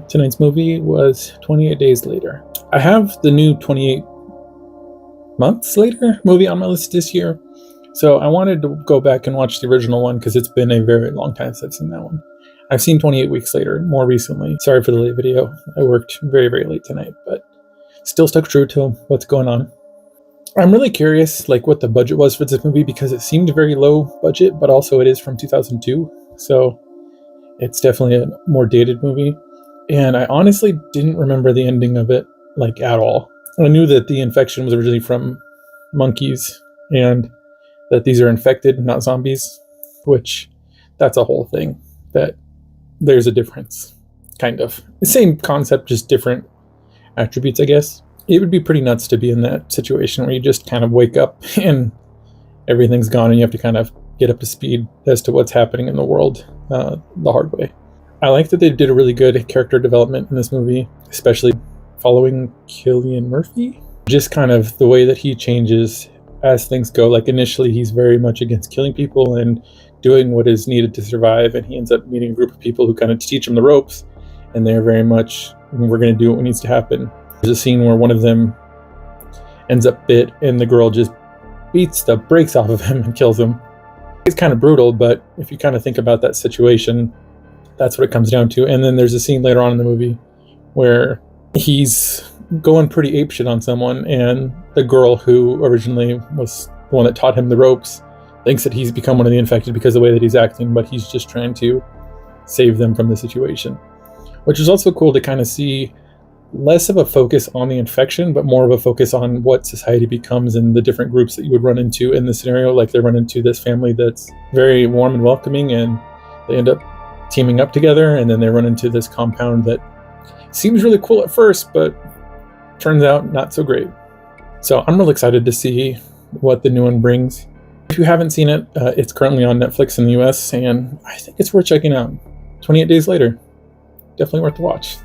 Tonight's movie was 28 Days Later. I have the new 28 Months Later movie on my list this year, so I wanted to go back and watch the original one because it's been a very long time since I've seen that one. I've seen 28 Weeks Later more recently. Sorry for the late video. I worked very, very late tonight, but still stuck true to what's going on. I'm really curious what the budget was for this movie because it seemed very low budget, but also it is from 2002, so it's definitely a more dated movie. And I honestly didn't remember the ending of it at all. I knew that the infection was originally from monkeys and that these are infected, not zombies, which that's a whole thing, that there's a difference, kind of. The same concept, just different attributes, I guess. It would be pretty nuts to be in that situation where you just kind of wake up and everything's gone and you have to kind of get up to speed as to what's happening in the world the hard way. I like that they did a really good character development in this movie, especially following Cillian Murphy. Just kind of the way that he changes as things go. Initially, he's very much against killing people and doing what is needed to survive, and he ends up meeting a group of people who kind of teach him the ropes, and they're very much, we're going to do what needs to happen. There's a scene where one of them ends up bit, and the girl just beats the brakes off of him and kills him. It's kind of brutal, but if you kind of think about that situation, that's what it comes down to. And then there's a scene later on in the movie where he's going pretty apeshit on someone, and the girl who originally was the one that taught him the ropes thinks that he's become one of the infected because of the way that he's acting, but he's just trying to save them from the situation. Which is also cool to kind of see less of a focus on the infection, but more of a focus on what society becomes and the different groups that you would run into in this scenario. They run into this family that's very warm and welcoming, and they end up teaming up together, and then they run into this compound that seems really cool at first, but turns out not so great. So I'm really excited to see what the new one brings. If you haven't seen it, it's currently on Netflix in the US, and I think it's worth checking out. 28 Days Later. Definitely worth the watch.